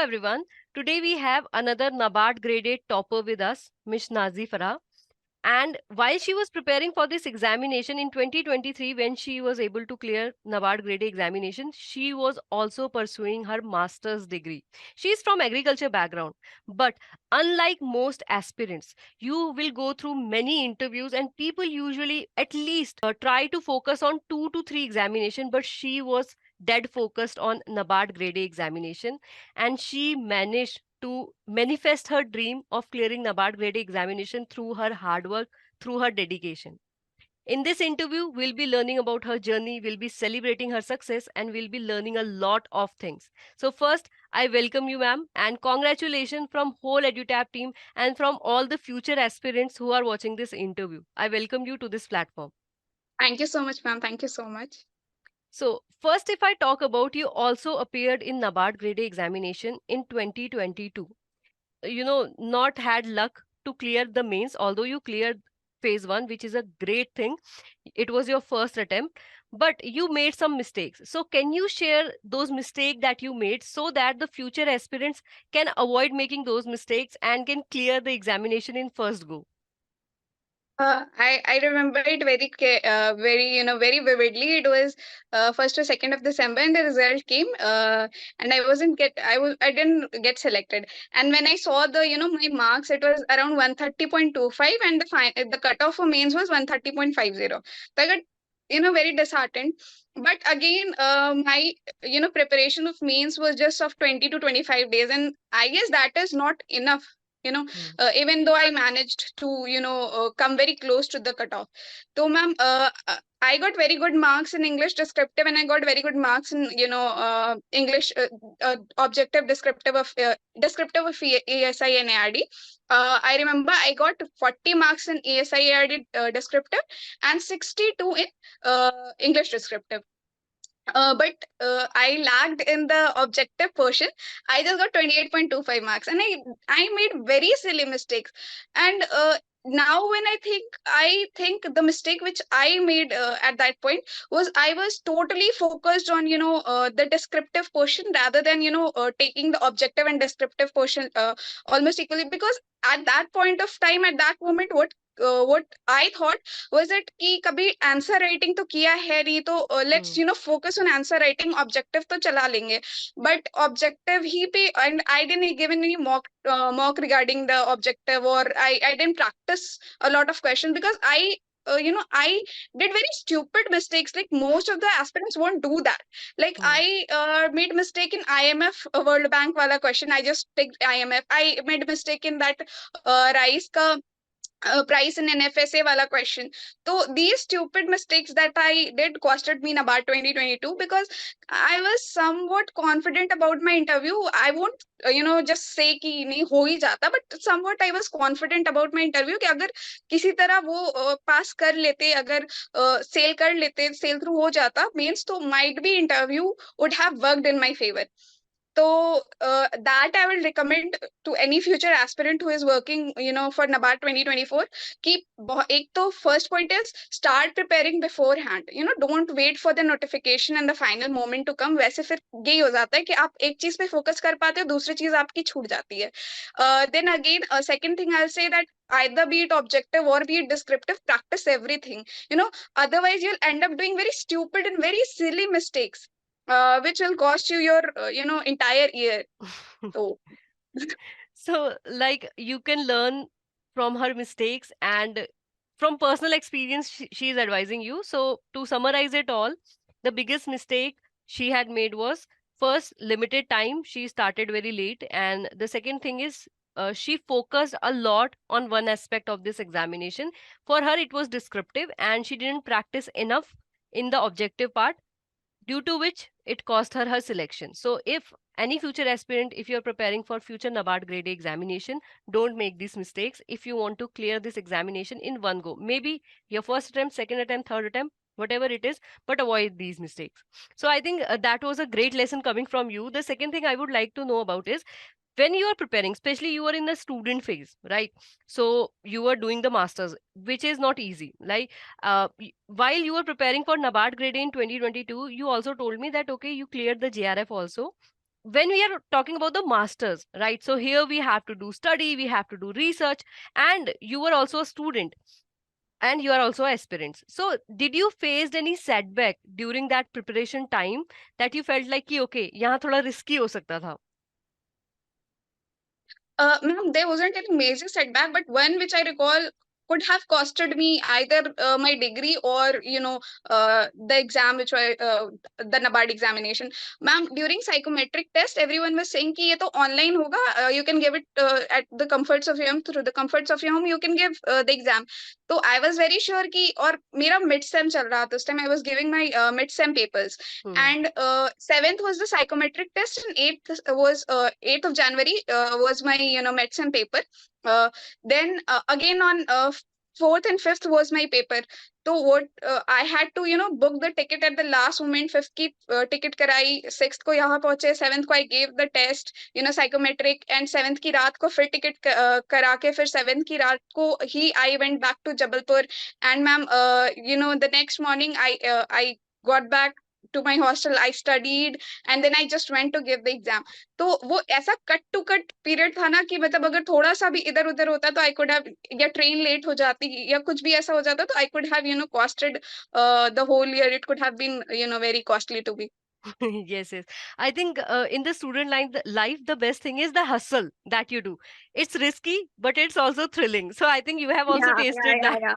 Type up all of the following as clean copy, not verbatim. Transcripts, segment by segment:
everyone. Today we have another NABARD Grade A topper with us, Miss Nazi Frah. And while she was preparing for this examination in 2023, when she was able to clear NABARD Grade A examination, she was also pursuing her master's degree. She is from agriculture background, but unlike most aspirants, you will go through many interviews and people usually at least try to focus on 2 to 3 examination, but she was dead focused on NABARD Grade A examination, and she managed to manifest her dream of clearing NABARD Grade A examination through her hard work, through her dedication. In this interview, we'll be learning about her journey, we'll be celebrating her success, and we'll be learning a lot of things. So first, I welcome you, ma'am, and congratulations from whole EduTap team and from all the future aspirants who are watching this interview. I welcome you to this platform. Thank you so much, ma'am. Thank you so much. So first, if I talk about, you also appeared in NABARD Grade A examination in 2022. Not had luck to clear the mains, although you cleared phase 1, which is a great thing. It was your first attempt, but you made some mistakes. So can you share those mistakes that you made so that the future aspirants can avoid making those mistakes and can clear the examination in first go? I remember it very vividly. It was 1st or 2nd of December, and the result came. And I didn't get selected. And when I saw my marks, it was around 130.25, and the cutoff for mains was 130.50. So I got very disheartened. But again, my preparation of mains was just of 20 to 25 days, and I guess that is not enough. You know, Hmm. even though I managed to, come very close to the cutoff. So, ma'am, I got very good marks in English descriptive, and I got very good marks in, English objective descriptive of ESI and ARD. I remember I got 40 marks in ESI ARD descriptive and 62 in English descriptive. But I lagged in the objective portion. I just got 28.25 marks, and I made very silly mistakes. And now when I think the mistake which I made at that point was I was totally focused on the descriptive portion rather than taking the objective and descriptive portion almost equally, because at that point of time, at that moment, what I thought was it कि कभी answer writing तो किया है नहीं, तो let's focus on answer writing, objective तो चला लेंगे. बट ऑब्जेक्टिव ही पे, and I didn't give any mock regarding the objective, or I didn't practice a lot of questions because I did very stupid mistakes. Like most of the aspirants won't do that. Like Hmm. I made mistake in IMF World Bank wala question. I just picked IMF. I made mistake in that rice ka price in NFSA wala question. So these stupid mistakes that I did costed me in about 2022, because I was somewhat confident about my interview. I won't just say कि नहीं हो ही जाता, but somewhat I was confident about my interview कि अगर किसी तरह वो पास कर लेते, अगर सेल कर लेते, सेल थ्रू हो जाता means, तो might be interview would have worked in my favor. So that I will recommend to any future aspirant who is working, for NABARD 2024. Keep एक तो first point is start preparing beforehand. Don't wait for the notification and the final moment to come. वैसे फिर यही हो जाता है कि आप एक चीज पे focus कर पाते हो, दूसरी चीज आपकी छूट जाती है. Then again, second thing I'll say that either be it objective or be it descriptive, practice everything. Otherwise you'll end up doing very stupid and very silly mistakes, which will cost you your entire year. So So, like, you can learn from her mistakes and from personal experience, she is advising you. So, to summarize it all, the biggest mistake she had made was first, limited time. She started very late. And the second thing is, she focused a lot on one aspect of this examination. For her, it was descriptive, and she didn't practice enough in the objective part, due to which it cost her selection. So if any future aspirant, if you're preparing for future NABARD Grade A examination, don't make these mistakes if you want to clear this examination in one go. Maybe your first attempt, second attempt, third attempt, whatever it is, but avoid these mistakes. So I think that was a great lesson coming from you. The second thing I would like to know about is, when you are preparing, especially you are in the student phase, right? So you are doing the masters, which is not easy. Like, while you were preparing for NABARD grade in 2022, you also told me that okay, you cleared the JRF also, when we are talking about the masters, right? So here we have to do study, we have to do research, and you were also a student and you are also aspirants. So did you faced any setback during that preparation time that you felt like कि okay यहाँ थोड़ा risky हो सकता था? Ma'am, there wasn't any major setback, but one which I recall could have costed me either my degree or the exam which I the NABARD examination. Ma'am, during psychometric test, everyone was saying कि ये तो online होगा, you can give it at the comforts of your home, through the comforts of your home you can give the exam. So I was very sure कि, और मेरा mid sem चल रहा था उस time, I was giving my mid sem papers, Hmm. and 7th was the psychometric test, and 8th of January was my medicine paper. Then again on 4th and 5th was my paper. So what I had to book the ticket at the last moment. 5th की ticket कराई, 6th को यहाँ पहुंचे, 7th को I gave the test psychometric, and 7th की रात को फिर ticket करा के फिर 7th की रात को ही I went back to Jabalpur. And ma'am, the next morning I got back to my hostel, I studied, and then I just went to give the exam. तो वो ऐसा कट टू कट पीरियड था ना कि मतलब अगर थोड़ा सा भी इधर उधर होता तो आई कुड हैव, या ट्रेन लेट हो जाती या कुछ भी ऐसा हो जाता तो I could have costed the whole year. It could have been very costly to be. Yes, yes. I think in the student life, the best thing is the hustle that you do. It's risky, but it's also thrilling. So I think you have also Yeah, yeah, tasted yeah, that. yeah.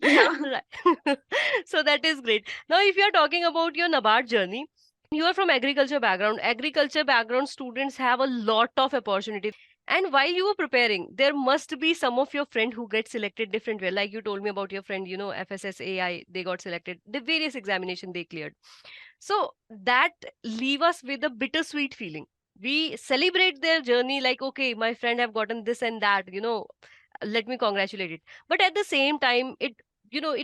Yeah. Right. So that is great. Now, if you are talking about your NABARD journey, you are from agriculture background. Agriculture background students have a lot of opportunities. And while you were preparing, there must be some of your friend who get selected different way. Like you told me about your friend, FSSAI, they got selected. The various examination they cleared. So that leave us with a bittersweet feeling. We celebrate their journey like, okay, my friend have gotten this and that, let me congratulate it. But at the same time, it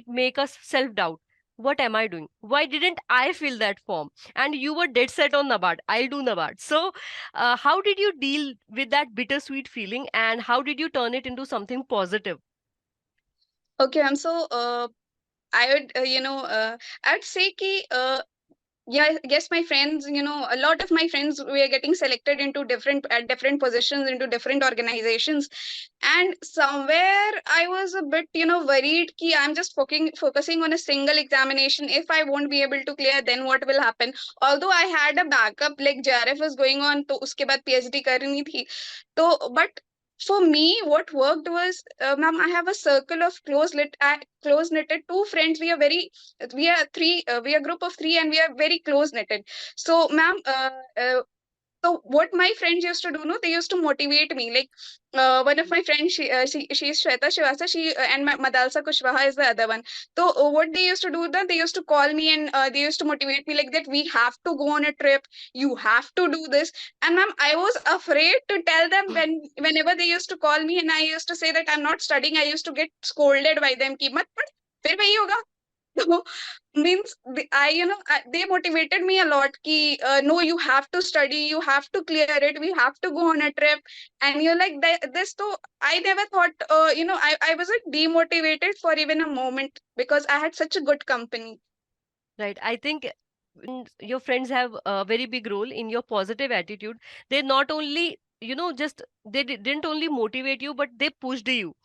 make us self-doubt. What am I doing? Why didn't I fill that form? And you were dead set on NABARD. I'll do NABARD. So, how did you deal with that bittersweet feeling and how did you turn it into something positive? Okay, ma'am. So I would I would say कि yeah, yes, my friends, a lot of my friends were getting selected into different positions, into different organizations. And somewhere I was a bit worried कि I'm just focusing on a single examination. If I won't be able to clear, then what will happen? Although I had a backup, like JRF was going on, तो उसके बाद PhD करनी थी. तो but for me, what worked was, ma'am, I have a circle of close knitted two friends. We are three, we are a group of three, and we are very close knitted. So ma'am, so what my friends used to do, no, they used to motivate me. Like one of my friends, she's Shweta Shivasa, and Madalsa Kushwaha is the other one. So what they used to do, that they used to call me, and they used to motivate me like that. We have to go on a trip. You have to do this. And ma'am, I was afraid to tell them whenever they used to call me, and I used to say that I'm not studying. I used to get scolded by them. कि मत पढ़, फिर वही होगा. So means they motivated me a lot ki no, you have to study, you have to clear it, we have to go on a trip. And you're like this. So I never thought I wasn't demotivated for even a moment because I had such a good company. Right. I think your friends have a very big role in your positive attitude. They not only, just didn't only motivate you, but they pushed you.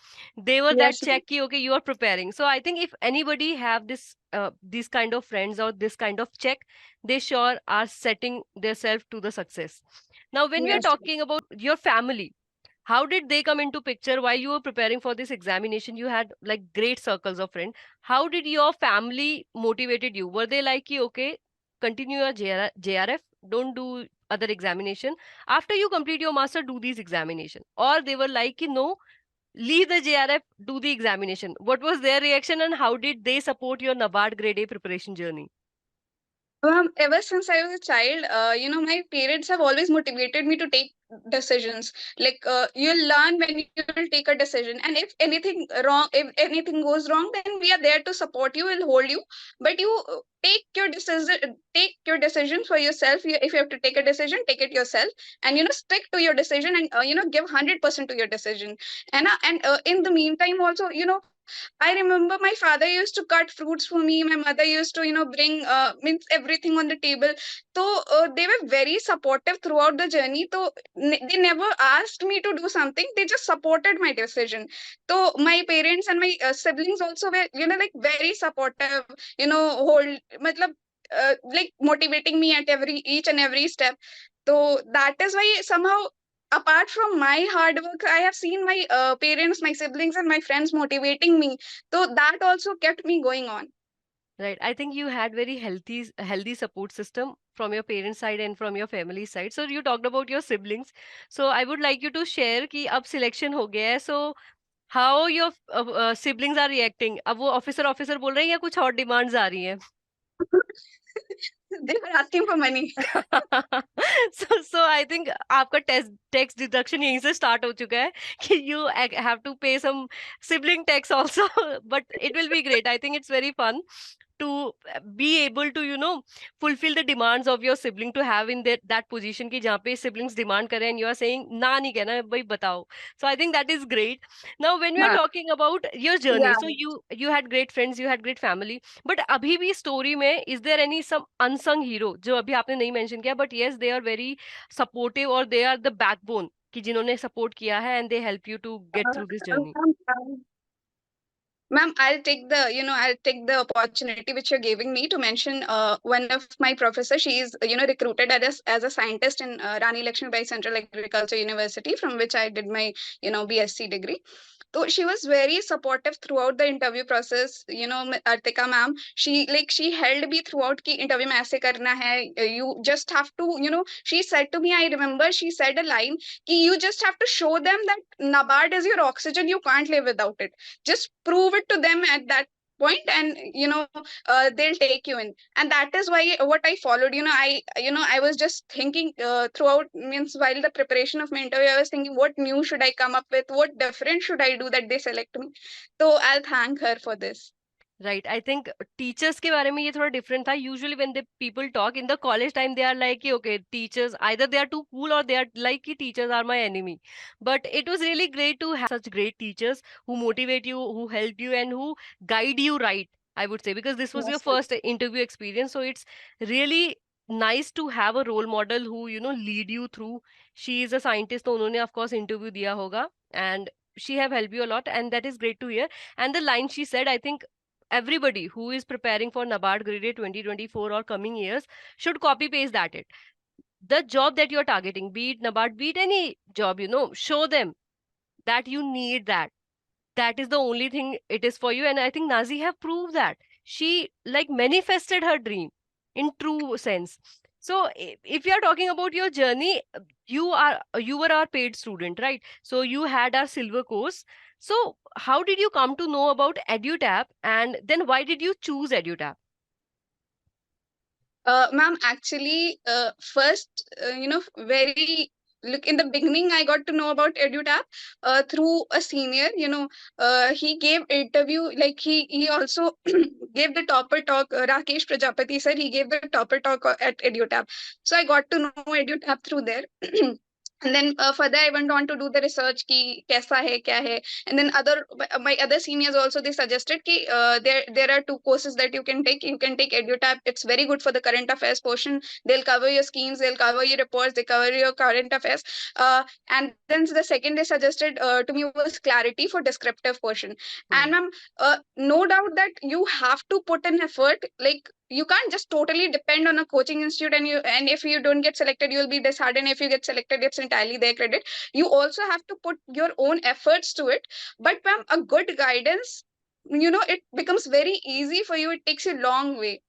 They were that Yes, ma'am. check, ki, okay, you are preparing. So I think if anybody have these kind of friends or this kind of check, they sure are setting themselves to the success. Now, when we are Yes, talking about your family, how did they come into picture while you were preparing for this examination? You had like great circles of friends. How did your family motivated you? Were they like you, okay, continue your JRF, don't do other examination. After you complete your master, do these examination. Or they were like, no, leave the JRF, do the examination. What was their reaction and how did they support your NABARD Grade A preparation journey? Ever since I was a child, my parents have always motivated me to take decisions. Like, you'll learn when you'll take a decision, and if anything goes wrong, then we are there to support you, we'll hold you. But you take your decision for yourself. If you have to take a decision, take it yourself, and stick to your decision, and give 100% to your decision. And in the meantime, also, I remember my father used to cut fruits for me. My mother used to, bring means everything on the table. So they were very supportive throughout the journey. So they never asked me to do something. They just supported my decision. So my parents and my siblings also were, like very supportive. Matlab, like motivating me at each and every step. So that is why somehow, apart from my hard work, I have seen my parents, my siblings, and my friends motivating me, so that also kept me going on. Right. I think you had very healthy support system from your parents' side and from your family side. So you talked about your siblings. So I would like you to share कि अब selection हो गया है. So how your siblings are reacting? अब वो officer बोल रहे हैं या कुछ और डिमांड्स आ रही हैं? They were asking for money. So I think आपका tax deduction यहीं से start हो चुका है कि you have to pay some sibling tax also. But it will be great. I think it's very fun to be able to fulfill the demands of your sibling, to have in that position कि जहाँ पे siblings demand करें and you are saying ना नहीं कहना है भाई बताओ. So I think that is great. Now when we are हाँ, talking about your journey, yeah. so you had great friends, you had great family, but अभी भी story में is there any some unsung hero जो अभी आपने नहीं mention किया, but yes they are very supportive or they are the backbone कि जिन्होंने support किया है and they help you to get through this journey? Ma'am, I'll take the opportunity which you're giving me to mention one of my professor. She is, recruited as a scientist in Rani Lakshmibai Central Agriculture University, from which I did my, BSc degree. So she was very supportive throughout the interview process. Artika ma'am, she held me throughout ki interview mein aise karna hai. You just have to, she said to me, I remember she said a line ki you just have to show them that NABARD is your oxygen. You can't live without it. Just prove it to them at that point, and they'll take you in. And that is why what I followed. I was just thinking throughout, means while the preparation of my interview, I was thinking what new should I come up with, what different should I do that they select me. So I'll thank her for this. Right I think teachers के बारे में ये थोड़ा different था. Usually when they people talk in the college time they are like कि okay teachers either they are too cool और they are like कि teachers are my enemy. But it was really great to have such great teachers who motivate you, who help you and who guide you right, I would say, because this was your Yes, ma'am. first interview experience. So it's really nice to have a role model who lead you through. She is a scientist, तो उन्होंने of course interview दिया होगा and she have helped you a lot and that is great to hear. And the line she said, I think everybody who is preparing for NABARD Grade A 2024 or coming years should copy paste that it. The job that you're targeting, be it NABARD, be it any job, show them that you need that. That is the only thing it is for you. And I think Nazi have proved that. She like manifested her dream in true sense. So if you are talking about your journey, you were our paid student, right? So you had our silver course. So how did you come to know about EduTap and then why did you choose EduTap? Ma'am, actually, first, very look in the beginning, I got to know about EduTap through a senior. He gave interview, like he also gave the topper talk. Rakesh Prajapati sir, he gave the topper talk at EduTap. So I got to know EduTap through there. And then further I went on to do the research ki kaisa hai kya hai. And then my other seniors also, they suggested ki there are two courses that you can take. You can take EduTap. It's very good for the current affairs portion. They'll cover your schemes, they'll cover your reports, they cover your current affairs. And then the second they suggested to me was clarity for descriptive portion. Hmm. And ma'am, no doubt that you have to put an effort. Like, you can't just totally depend on a coaching institute, and if you don't get selected you'll be disheartened. If you get selected, it's entirely their credit. You also have to put your own efforts to it. But ma'am, a good guidance, it becomes very easy for you. It takes you a long way.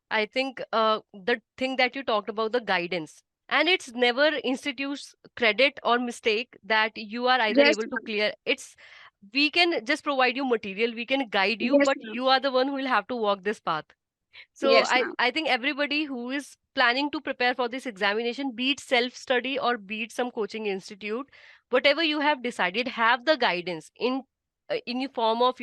I think the thing that you talked about, the guidance, and it's never institutes credit or mistake that you are either Yes, able to ma'am. clear. It's we can just provide you material, we can guide you, Yes, but ma'am. you are the one who will have to walk this path. So Yes, I, ma'am. I think everybody who is planning to prepare for this examination, be it self-study or be it some coaching institute, whatever you have decided, have the guidance in the form of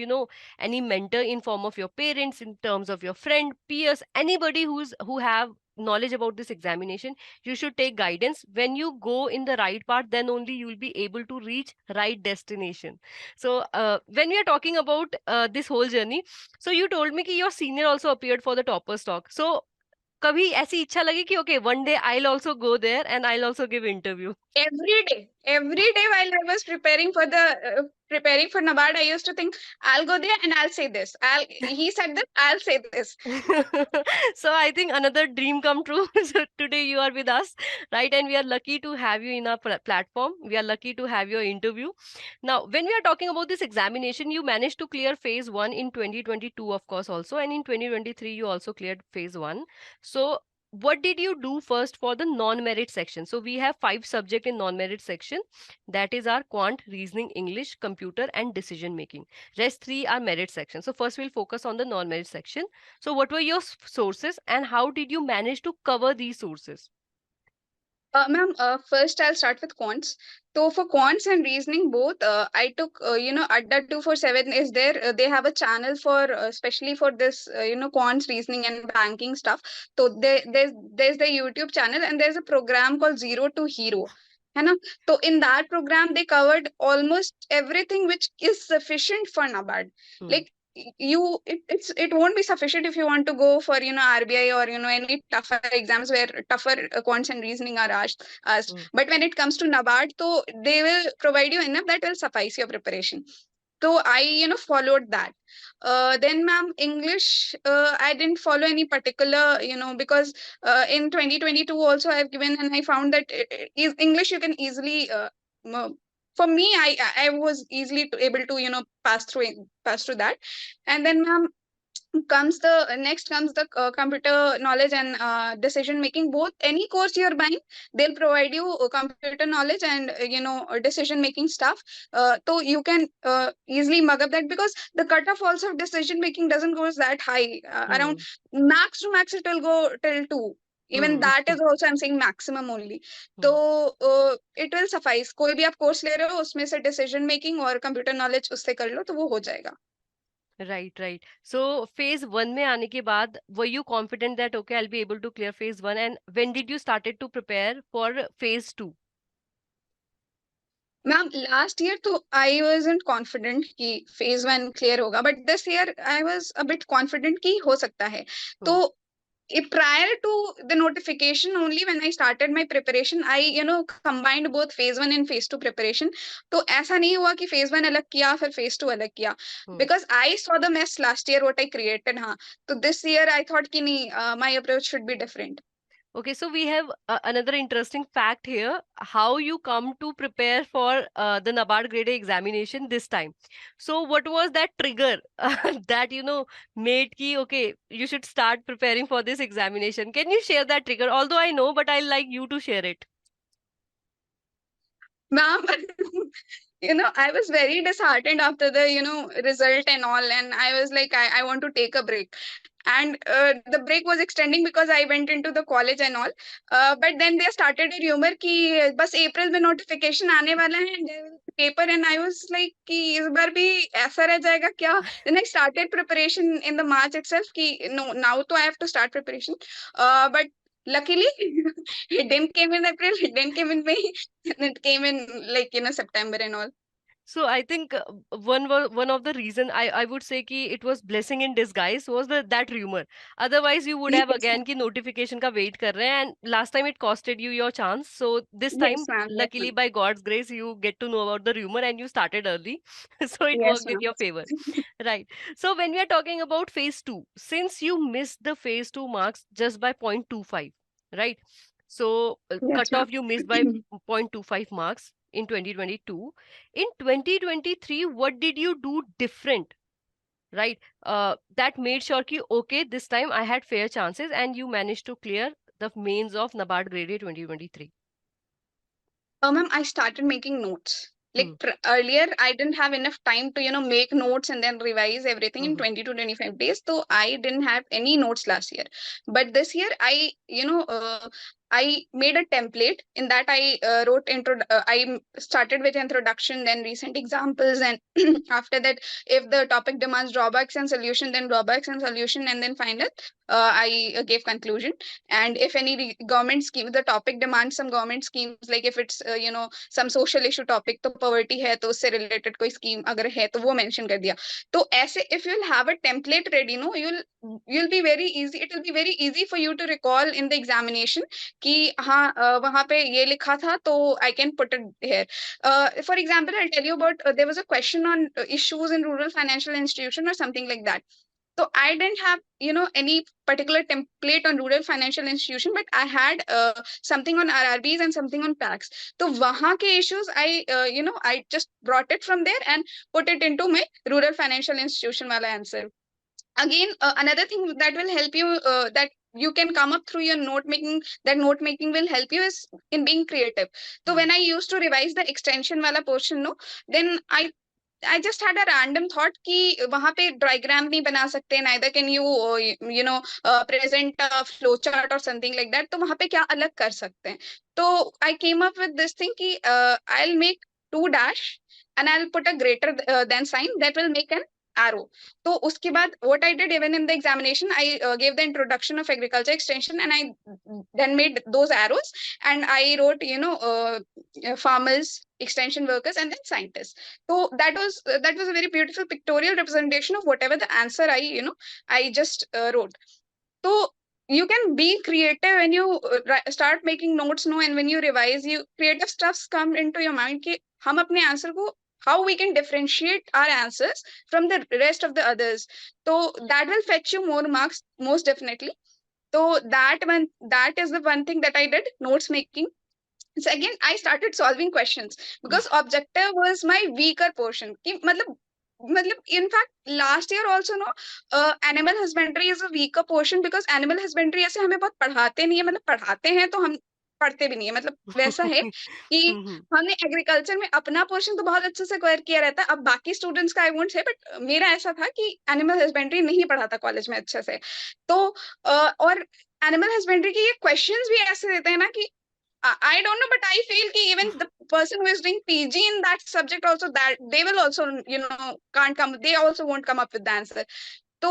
any mentor, in form of your parents, in terms of your friend, peers, anybody who have knowledge about this examination, you should take guidance. When you go in the right path, then only you will be able to reach right destination. So when we are talking about this whole journey, so you told me कि your senior also appeared for the toppers talk. So कभी ऐसी इच्छा लगी कि okay, one day I'll also go there and I'll also give interview? Every day while I was preparing for NABARD, I used to think I'll go there and I'll say this. He said this, I'll say this. So I think another dream come true. So today you are with us, right? And we are lucky to have you in our platform. We are lucky to have your interview. Now, when we are talking about this examination, you managed to clear phase one in 2022, of course, also, and in 2023 you also cleared phase one. So what did you do first for the non-merit section? So we have 5 subject in non-merit section. That is our quant, reasoning, English, computer, and decision making. Rest 3 are merit section. So first we'll focus on the non-merit section. So what were your sources and how did you manage to cover these sources? Ma'am, first I'll start with quants. So for quants and reasoning both, I took, Adda 247 is there. They have a channel for, especially for this, quants, reasoning and banking stuff. So there's the YouTube channel and there's a program called Zero to Hero. है ना? So in that program, they covered almost everything which is sufficient for NABARD. Hmm. Like it won't be sufficient if you want to go for RBI or any tougher exams where tougher quants and reasoning are asked. Hmm. But when it comes to NABARD, so they will provide you enough that will suffice your preparation. So I followed that. Then ma'am, English, I didn't follow any particular, because in 2022 also I've given and I found that English you can easily for me I was easily able to pass through that. And then ma'am, next comes the computer knowledge and decision making. Both any course you're buying, they'll provide you computer knowledge and decision making stuff. So you can easily mug up that, because the cutoff also of decision making doesn't go that high. Around Hmm. max to max it will go till 2. Even Hmm. that is also I'm saying maximum only. Hmm. तो it will suffice. कोई भी आप course ले रहे हो उसमें से decision making और computer knowledge उससे कर लो तो वो हो जाएगा. Right, right. So phase one में आने के बाद were you confident that okay, I'll be able to clear phase one, and when did you started to prepare for phase two? Ma'am last year तो आई वाजंट कॉन्फिडेंट कि phase 1 clear होगा, but this year I was a bit confident कि हो सकता है. तो Hmm. prior to the notification only, when I started my preparation, I combined both phase 1 and phase 2 preparation. तो ऐसा नहीं हुआ कि phase 1 अलग किया फिर phase 2 अलग किया, Hmm. because I saw the mess last year what I created. हाँ, तो this year I thought कि नहीं, my approach should be different. Okay, so we have another interesting fact here. How you come to prepare for the NABARD Grade A examination this time? So, what was that trigger that made ki okay, you should start preparing for this examination? Can you share that trigger? Although I know, but I like you to share it. Ma'am, I was very disheartened after the, result and all. And I was like, I want to take a break. And the break was extending because I went into the college and all. But then they started a rumor कि बस अप्रैल में notification आने वाला है and there will be paper. And I was like कि इस बार भी ऐसा रह जाएगा क्या? Then I started preparation in the March itself कि no, now तो I have to start preparation. But luckily, it didn't came in April, it didn't came in May, and it came in like September and all. So I think one of the reason I would say कि it was blessing in disguise was that rumor. Otherwise you would have Yes, again कि notification का wait कर रहे हैं, and last time it costed you your chance. So this time, yes, ma'am. Yes, luckily ma'am. by God's grace, you get to know about the rumor and you started early. So it Yes, worked in ma'am. your favor. Right. So when we are talking about phase two, since you missed the phase two marks just by 0.25, right? So Yes, cutoff ma'am. you missed by 0.25 marks in 2022. In 2023, what did you do different, right? That made sure ki okay, this time I had fair chances and you managed to clear the mains of NABARD Grade A 2023. Ma'am, I started making notes. Like Hmm. earlier, I didn't have enough time to, make notes and then revise everything in Hmm. 20 to 25 days. So I didn't have any notes last year. But this year, I made a template. In that, I I started with introduction, then recent examples, and after that, if the topic demands drawbacks and solution, then drawbacks and solution, and then final. I gave conclusion. And if any government scheme, the topic demands some government schemes, like if it's some social issue topic, तो poverty है तो उससे related कोई scheme अगर है तो वो mention कर दिया. तो ऐसे if you'll have a template ready, you'll be very easy. It will be very easy for you to recall in the examination कि हाँ वहाँ पे ये लिखा था तो I can put it here. For example, I'll tell you about there was a question on issues in rural financial institution or something like that. So I didn't have any particular template on rural financial institution, but I had something on RRBs and something on PACs. So वहाँ के issues I just brought it from there and put it into my rural financial institution वाला answer. Again, another thing that will help you, that you can come up through your note making, that note making will help you is in being creative. So when I used to revise the extension wala portion, then I just had a random thought कि वहां पे diagram नहीं बना सकते, neither can you present a flow chart or something like that. तो वहां पे क्या अलग कर सकते हैं? तो I came up with this thing कि I'll make two dash and I'll put a greater than sign that will make an arrow. तो उसके बाद what I did even in the examination, I gave the introduction of agriculture extension and I then made those arrows and I wrote farmers, extension workers, and then scientists. So that was a very beautiful pictorial representation of whatever the answer I just wrote. So you can be creative when you start making notes, and when you revise, you creative stuffs come into your mind कि हम अपने answer को, how we can differentiate our answers from the rest of the others. So that will fetch you more marks, most definitely. So that is the one thing that I did, notes making. So again, I started solving questions because objective was my weaker portion. कि मतलब in fact last year also animal husbandry is a weaker portion because animal husbandry ऐसे हमें बहुत पढ़ाते नहीं है, मतलब पढ़ाते हैं तो हम पढ़ते भी नहीं है, मतलब वैसा है कि हमने एग्रीकल्चर में अपना पोर्शन तो बहुत अच्छे से कवर किया रहता है. अब बाकी स्टूडेंट्स का आई वोंट से, बट मेरा ऐसा था कि एनिमल हस्बेंड्री नहीं पढ़ा था कॉलेज में अच्छे से. तो और एनिमल हस्बेंड्री के ये क्वेश्चंस भी ऐसे देते हैं ना कि I don't know, but I feel कि even the person who is doing PG in that subject also, that they will also can't come, they also won't come up with the answer. तो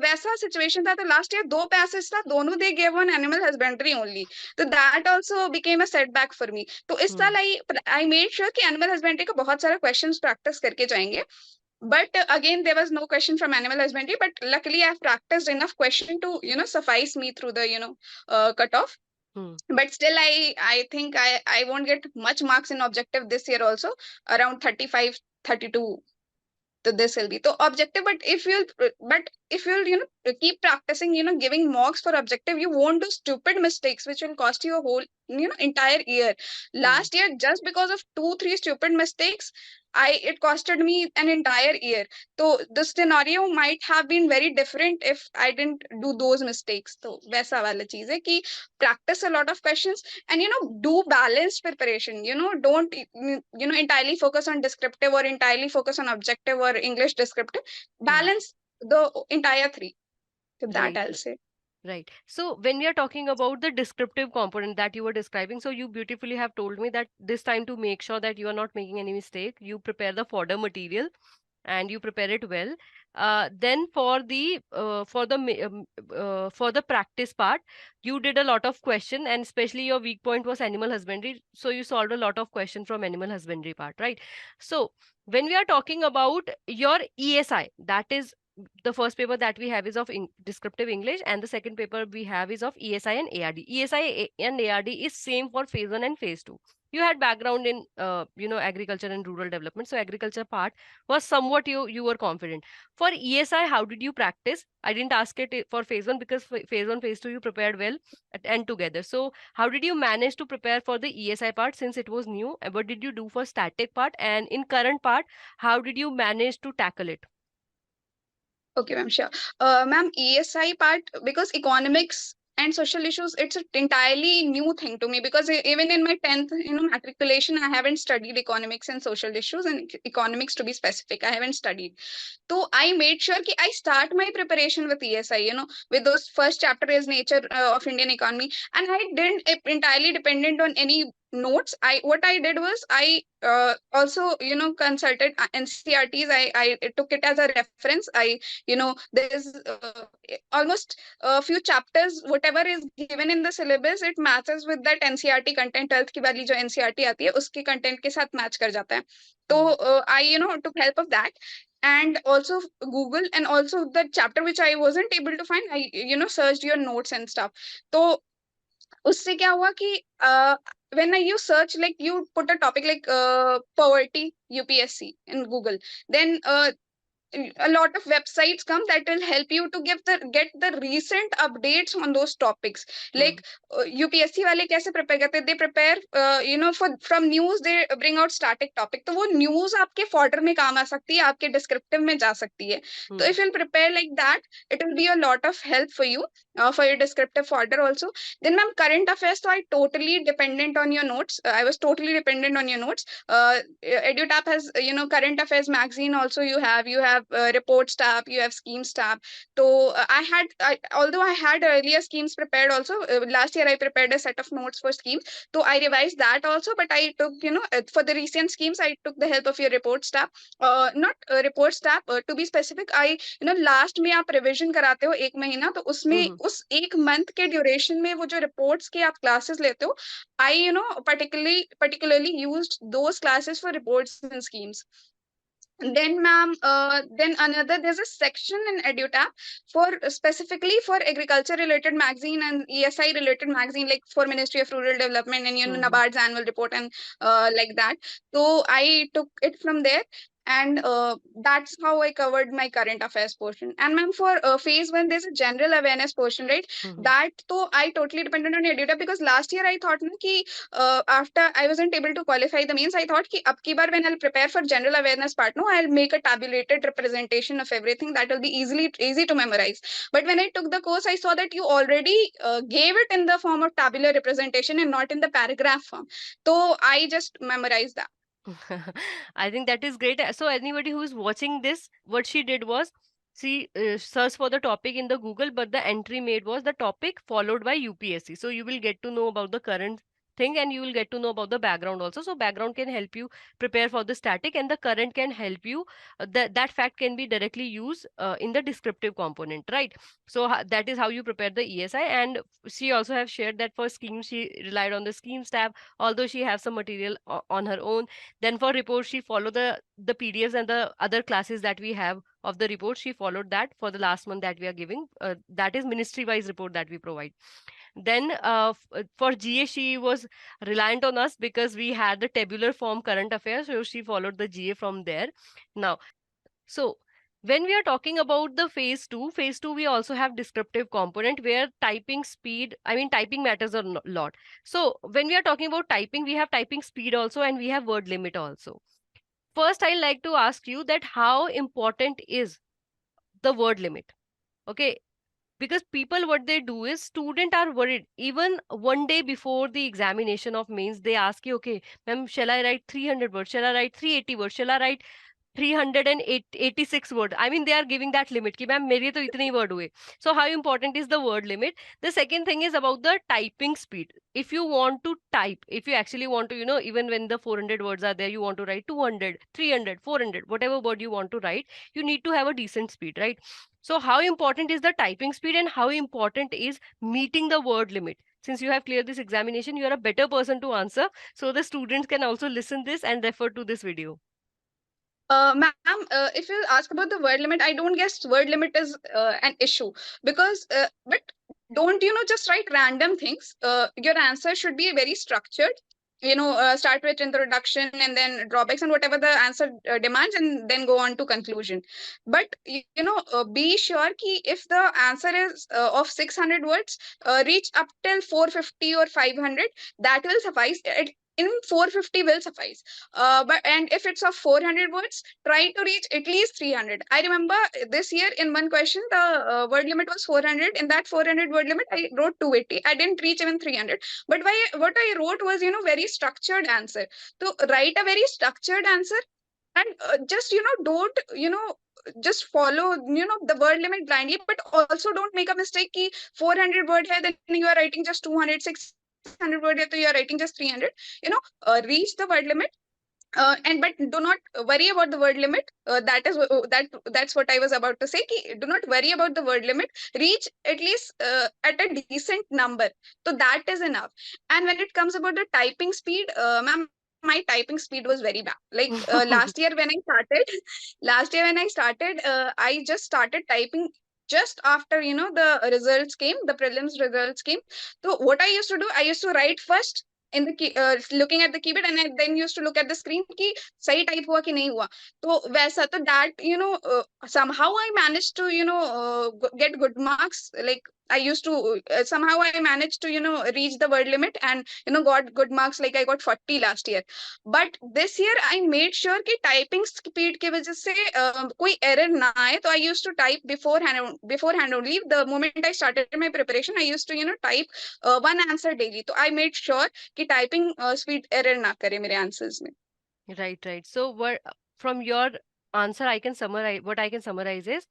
वैसा situation था. तो last year दो passage था, दोनों they gave on animal husbandry only. तो that also became a setback for me. तो इस साल आई मेड श्योर कि एनिमल हस्बेंड्री का बहुत सारा क्वेश्चंस प्रैक्टिस करके जाएंगे. But again, there was no question from animal husbandry, but luckily I've practiced enough question to suffice me through the cutoff. But still I think I won't get much marks in objective this year also, around 35, 32. So this will be so objective. But if you'll keep practicing, giving mocks for objective, you won't do stupid mistakes which will cost you a whole entire year. Last year, just because of 2-3 stupid mistakes, it costed me an entire year. So the scenario might have been very different if I didn't do those mistakes. So वैसा वाला चीज है कि practice a lot of questions and do balanced preparation. Don't entirely focus on descriptive or entirely focus on objective or English descriptive. Balance the entire three. So that Right. I'll say. Right. So when we are talking about the descriptive component that you were describing, so you beautifully have told me that this time, to make sure that you are not making any mistake, you prepare the fodder material and you prepare it well. Then for the practice part, you did a lot of question, and especially your weak point was animal husbandry. So you solved a lot of question from animal husbandry part, right? So when we are talking about your ESI, that is the first paper that we have is of descriptive English, and the second paper we have is of ESI and ARD. ESI and ARD is same for phase 1 and phase 2. You had background in agriculture and rural development, so agriculture part was somewhat you were confident. For ESI, how did you practice? I didn't ask it for phase 1 because phase 1 phase 2 you prepared well and together. So how did you manage to prepare for the ESI part since it was new? And what did you do for static part? And in current part, how did you manage to tackle it? Okay, ma'am, sure. Ma'am, ESI part, because economics and social issues, it's an entirely new thing to me because even in my 10th, matriculation, I haven't studied economics and social issues and economics to be specific. I haven't studied. So I made sure that I start my preparation with ESI, with those first chapter is nature of Indian economy. And I didn't entirely dependent on any notes, I what I did was I also consulted NCRTs. I took it as a reference. I there's almost a few chapters, whatever is given in the syllabus, it matches with that NCRT content. 12th की वाली जो NCRT आती है उसके content के साथ match कर जाता है. तो Hmm. I took help of that, and also Google, and also the chapter which I wasn't able to find, I searched your notes and stuff. तो उससे क्या हुआ कि when you search, like you put a topic like poverty UPSC in Google, then a lot of websites come that will help you to get the recent updates on those topics. Hmm. Like UPSC वाले कैसे prepare करते हैं? They prepare for from news, they bring out static topic, तो वो news आपके fodder में काम आ सकती है, आपके descriptive में जा सकती है. तो Hmm. if you'll prepare like that, it will be a lot of help for you, for your descriptive fodder also. Then ma'am, current affairs, so I totally dependent on your notes. I was totally dependent on your notes. EduTap has current affairs magazine also. You have reports tab, you have schemes tab. So although I had earlier schemes prepared also, last year I prepared a set of notes for schemes. So I revised that also, but I took for the recent schemes I took the help of your reports tab. Not reports tab, to be specific, I last में आप revision कराते हो 1 महीना, तो उसमें Hmm. उस 1 month के duration में वो जो reports के आप classes लेते हो, I particularly used those classes for reports and schemes. Then ma'am, then another, there's a section in EduTap for specifically for agriculture related magazine and ESI related magazine, like for Ministry of Rural Development and Hmm. NABARD's annual report and like that. So I took it from there, and that's how I covered my current affairs portion. And ma'am, for phase 1, there's a general awareness portion, right? Hmm. That तो I totally depended on EduTap, because last year I thought na कि after I wasn't able to qualify the means, I thought कि अब की बार when I'll prepare for general awareness part, no, I'll make a tabulated representation of everything that will be easy to memorize. But when I took the course, I saw that you already gave it in the form of tabular representation and not in the paragraph form. So I just memorized that. I think that is great. So anybody who is watching this, what she did was she searched for the topic in the Google, but the entry made was the topic followed by UPSC. So you will get to know about the current thing and you will get to know about the background also. So background can help you prepare for the static and the current can help you. That fact can be directly used in the descriptive component, right? So that is how you prepare the ESI. And she also have shared that for schemes she relied on the schemes tab, although she has some material on her own. Then for reports, she followed the PDFs and the other classes that we have of the report. She followed that for the last month that we are giving. That is ministry wise report that we provide. Then for GA, she was reliant on us because we had the tabular form current affairs. So she followed the GA from there. Now, so when we are talking about the phase two, we also have descriptive component where typing speed, I mean, typing matters a lot. So when we are talking about typing, we have typing speed also and we have word limit also. First, I like to ask you that how important is the word limit? Okay, because people what they do is student are worried even one day before the examination of mains. They ask you, okay ma'am, shall I write 300 words, shall I write 380 words, shall I write 386 word. I mean, they are giving that limit ki ma'am मेरे तो इतने ही word हुए. So how important is the word limit? The second thing is about the typing speed. If you want to type, if you actually want to, even when the 400 words are there, you want to write 200, 300, 400, whatever word you want to write, you need to have a decent speed, right? So how important is the typing speed and how important is meeting the word limit? Since you have cleared this examination, you are a better person to answer. So the students can also listen this and refer to this video. Ma'am, if you ask about the word limit, I don't guess word limit is an issue, because, but don't just write random things. Your answer should be very structured. Start with introduction and then drawbacks and whatever the answer demands, and then go on to conclusion. But be sure ki if the answer is of 600 words, reach up till 450 or 500. That will suffice. In 450 will suffice. But and if it's of 400 words, try to reach at least 300. I remember this year in one question, the word limit was 400. In that 400 word limit, I wrote 280. I didn't reach even 300. But what I wrote was, very structured answer. So write a very structured answer, and just, don't, just follow, the word limit blindly, but also don't make a mistake ki 400 word hai, then you are writing just 200, 600. 600 word hai, to you are writing just 300. Reach the word limit. And but do not worry about the word limit. That's what I was about to say. Ki, do not worry about the word limit. Reach at least at a decent number. So that is enough. And when it comes about the typing speed, ma'am, my typing speed was very bad. Like last year when I started, I just started typing just after the results came, the prelims results came. So what I used to do, I used to write first in the looking at the keyboard, and I then used to look at the screen ki sahi type hua ki nahi hua. तो वैसा तो that somehow I managed to get good marks. Like I used to somehow I managed to reach the word limit, and got good marks. Like I got 40 last year. But this year I made sure कि typing speed की वजह से कोई error ना आए. तो I used to type beforehand only. The moment I started my preparation, I used to type one answer daily. तो I made sure कि typing speed error ना करे मेरे answers में. Right, right. So what from your answer I can summarize, what I can summarize is,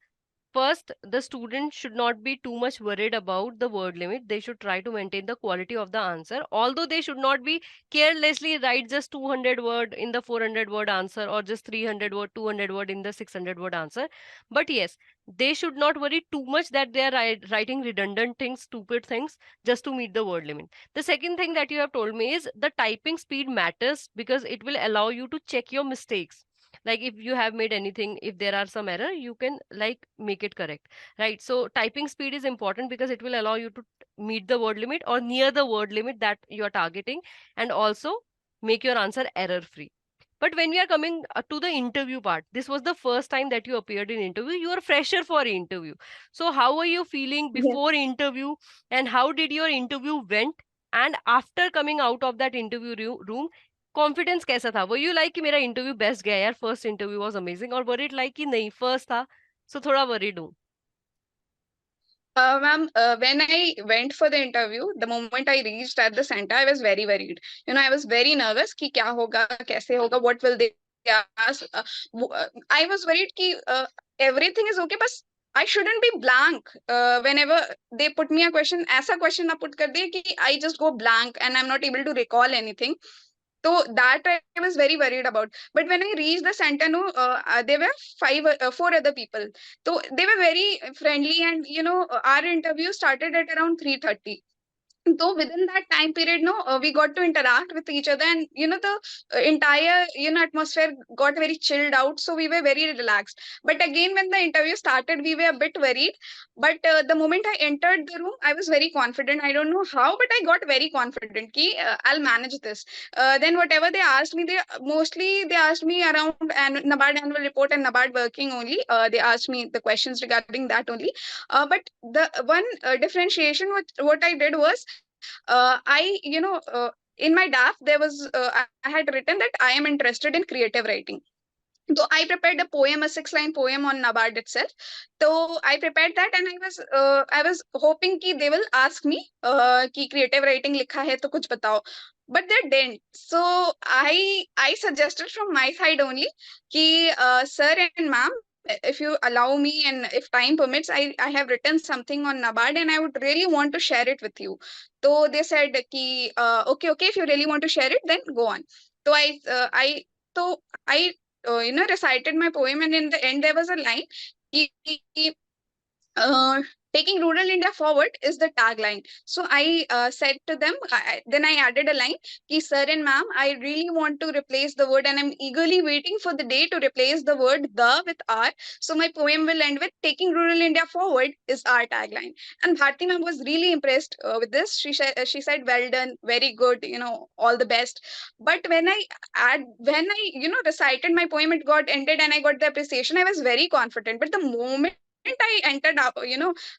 first, the student should not be too much worried about the word limit. They should try to maintain the quality of the answer. Although they should not be carelessly write just 200 word in the 400 word answer, or just 300 word, 200 word in the 600 word answer. But yes, they should not worry too much that they are writing redundant things, stupid things, just to meet the word limit. The second thing that you have told me is the typing speed matters because it will allow you to check your mistakes. Like if you have made anything, if there are some error, you can like make it correct, right? So typing speed is important because it will allow you to meet the word limit or near the word limit that you are targeting, and also make your answer error free. But when we are coming to the interview part, this was the first time that you appeared in interview. You are fresher for interview. So how are you feeling Yes. before interview, and how did your interview went? And after coming out of that interview room, confidence कैसा था? वो you like कि मेरा interview best गया यार, first interview was amazing, और वर it like कि नहीं फर्स्ट था, सो थोड़ा वरीड हूँ? Ma'am, when I went for the interview, the moment I reached at the center, I was very worried. I was very nervous कि क्या होगा, कैसे होगा, what will they ask. I was worried कि everything is okay, but I shouldn't be blank. Whenever they put me a question, ऐसा question ना put कर दे कि I just go blank and I'm not able to recall anything. So that I was very worried about. But when I reached the center, no, there were four other people. So they were very friendly, and our interview started at around 3:30. So within that time period, no, we got to interact with each other, and the entire atmosphere got very chilled out. So we were very relaxed. But again, when the interview started, we were a bit worried. But the moment I entered the room, I was very confident. I don't know how, but I got very confident. Ki I'll manage this. Then whatever they asked me, they asked me around NABARD annual report and NABARD working only. They asked me the questions regarding that only. But the one differentiation what I did was I, in my draft, I had written that I am interested in creative writing. So I prepared a poem, a 6-line poem on NABARD itself. So I prepared that, and I was hoping कि they will ask me कि creative writing लिखा है तो कुछ बताओ. But they didn't. So I suggested from my side only कि sir and ma'am, if you allow me and if time permits, I have written something on NABARD and I would really want to share it with you. So they said कि okay, if you really want to share it, then go on. So I recited my poem, and in the end there was a line कि, uh, taking rural India forward is the tagline. So I said to them, then I added a line ki sir and ma'am, I really want to replace the word, and I'm eagerly waiting for the day to replace the word the with R. So my poem will end with taking rural India forward is our tagline. And Bharti ma'am was really impressed with this. She said, well done, very good, all the best. But when I recited my poem, it got ended and I got the appreciation. I was very confident. But the moment I entered up,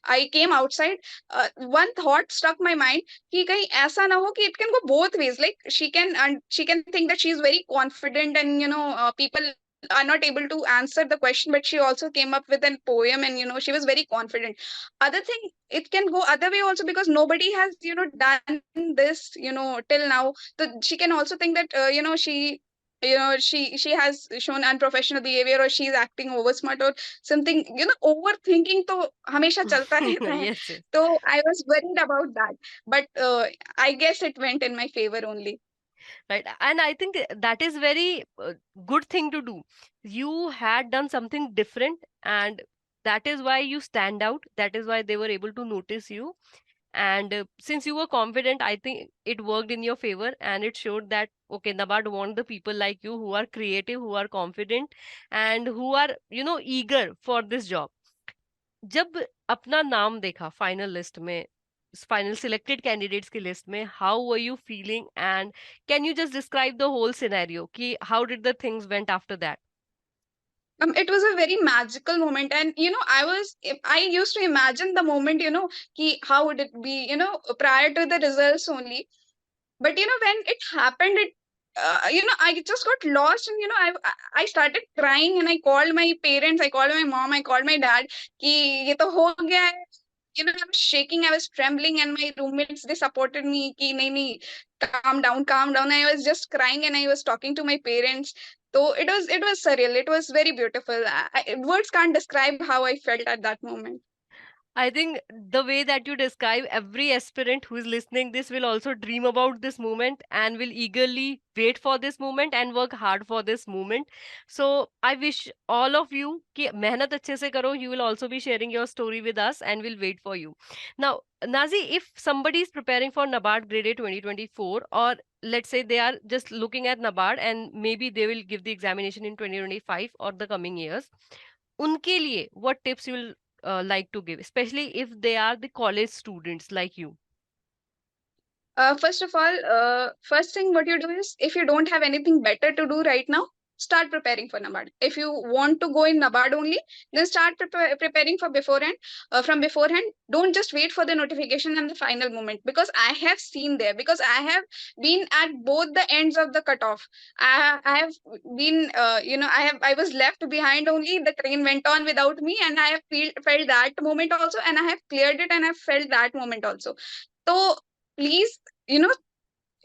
I came outside. One thought struck my mind कि कहीं ऐसा ना हो कि it can go both ways. Like she can think that she is very confident, and people are not able to answer the question, but she also came up with a poem, and she was very confident. Other thing, it can go other way also, because nobody has done this till now. So she can also think that she she has shown unprofessional behavior, or she's acting over smart or something, overthinking to hamesha chalta rehta hai. Yes, yes. So I was worried about that, but I guess it went in my favor only. Right. And I think that is very good thing to do. You had done something different, and that is why you stand out. That is why they were able to notice you. And since you were confident, I think it worked in your favor, and it showed that okay, NABARD want the people like you who are creative, who are confident, and who are, eager for this job. जब अपना नाम देखा final list में, final selected candidates की list में, how were you feeling, and can you just describe the whole scenario कि how did the things went after that? It was a very magical moment, and I used to imagine the moment, how would it be, prior to the results only. But when it happened, I just got lost, and I started crying, and I called my parents, I called my mom, I called my dad कि ये तो हो गया है. I was shaking, I was trembling, and my roommates, they supported me कि नहीं नहीं, calm down, calm down. I was just crying, and I was talking to my parents. So it was surreal, it was very beautiful. Words can't describe how I felt at that moment. I think the way that you describe, every aspirant who is listening this will also dream about this moment and will eagerly wait for this moment and work hard for this moment. So I wish all of you कि मेहनत अच्छे से करो. You will also be sharing your story with us and we'll wait for you. Now, Nazi, if somebody is preparing for NABARD Grade A 2024, or let's say they are just looking at NABARD and maybe they will give the examination in 2025 or the coming years, उनके लिए what tips you will like to give, especially if they are the college students like you? First of all, first thing what you do is, if you don't have anything better to do right now, start preparing for NABARD. If you want to go in NABARD only, then start preparing for beforehand. From beforehand, don't just wait for the notification and the final moment, because I have seen there, because I have been at both the ends of the cutoff. I have been, I was left behind only. The train went on without me, and I have felt that moment also, and I have cleared it, and I felt that moment also. So please, you know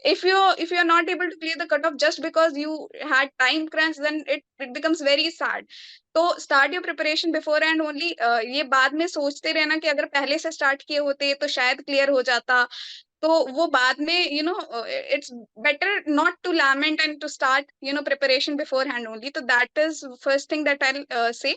if you're not able to clear the cutoff just because you had time crunch, then it becomes very sad. So start your preparation before, and only ये बाद में सोचते रहना कि अगर पहले से start किए होते तो शायद क्लियर हो जाता. तो वो बाद में, it's better not to lament and to start, preparation beforehand only. So that is first thing that I'll say.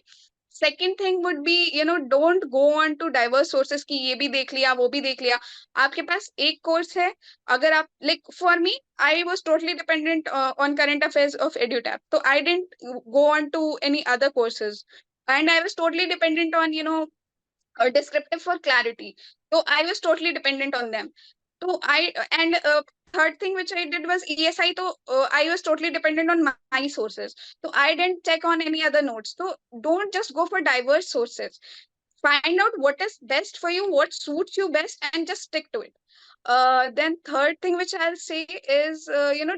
Second thing would be, don't go on to diverse sources कि ये भी देख लिया, वो भी देख लिया. आपके पास एक कोर्स है. अगर आप, like for me, I was totally dependent on current affairs of EduTap. So I didn't go on to any other courses, and I was totally dependent on, descriptive for clarity. So I was totally dependent on them. So and third thing which I did was ESI. So I was totally dependent on my sources. So I didn't check on any other notes. So don't just go for diverse sources. Find out what is best for you, what suits you best, and just stick to it. Then third thing which I'll say is,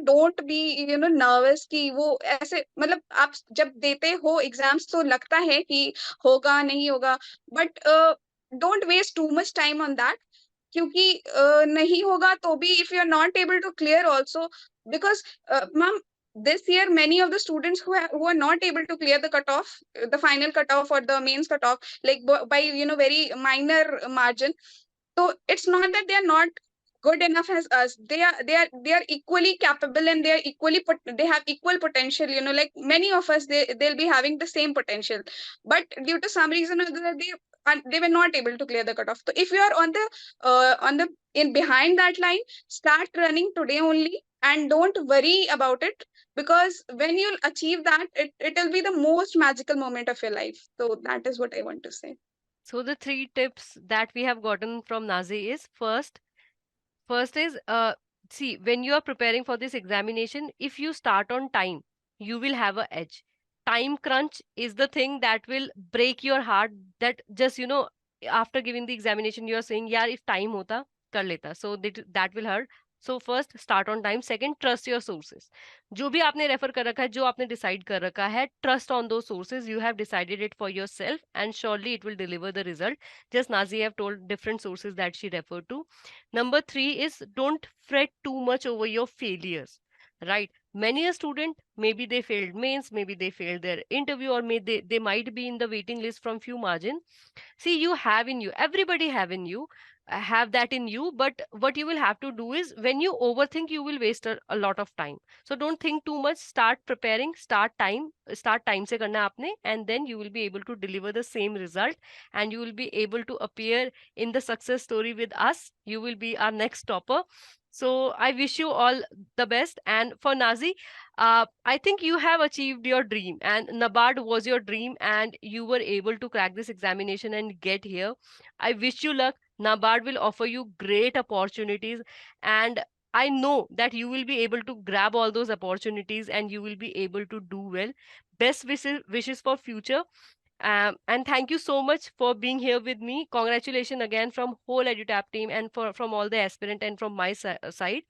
don't be, nervous कि वो ऐसे, मतलब आप जब देते हो exams तो लगता है कि होगा नहीं होगा, but don't waste too much time on that. क्योंकि नहीं होगा तो भी, if you're not able to clear also, because ma'am, this year many of the students who are not able to clear the cutoff, the final cutoff or the mains cutoff, like by, very minor margin. So it's not that they are not good enough as us. They are equally capable, and they are they have equal potential. Like many of us, they'll be having the same potential, but due to some reason or the other, they were not able to clear the cutoff. So if you are on the in behind that line, start running today only, and don't worry about it, because when you'll achieve that, it'll be the most magical moment of your life. So that is what I want to say. So the three tips that we have gotten from Nazi is, first is, see, when you are preparing for this examination, if you start on time, you will have a edge. Time crunch is the thing that will break your heart. That just, after giving the examination, you are saying, "Yeah, if time hota, kar leta." So that will hurt. So first, start on time. Second, trust your sources. जो भी आपने refer कर रखा है, जो आपने decide कर रखा है, trust on those sources. You have decided it for yourself, and surely it will deliver the result. Just Nazi have told different sources that she referred to. Number three is, don't fret too much over your failures, right? Many a student, maybe they failed mains, maybe they failed their interview, or they might be in the waiting list from few margin. See, you have in you, everybody have in you, have that in you. But what you will have to do is, when you overthink, you will waste a lot of time. So don't think too much, start preparing, start time se karna apne, and then you will be able to deliver the same result, and you will be able to appear in the success story with us. You will be our next topper. So I wish you all the best. And for Nazi, I think you have achieved your dream, and NABARD was your dream, and you were able to crack this examination and get here. I wish you luck. NABARD will offer you great opportunities, and I know that you will be able to grab all those opportunities and you will be able to do well. Best wishes for future. And thank you so much for being here with me. Congratulations again from whole EduTap team, and from all the aspirant and from my side.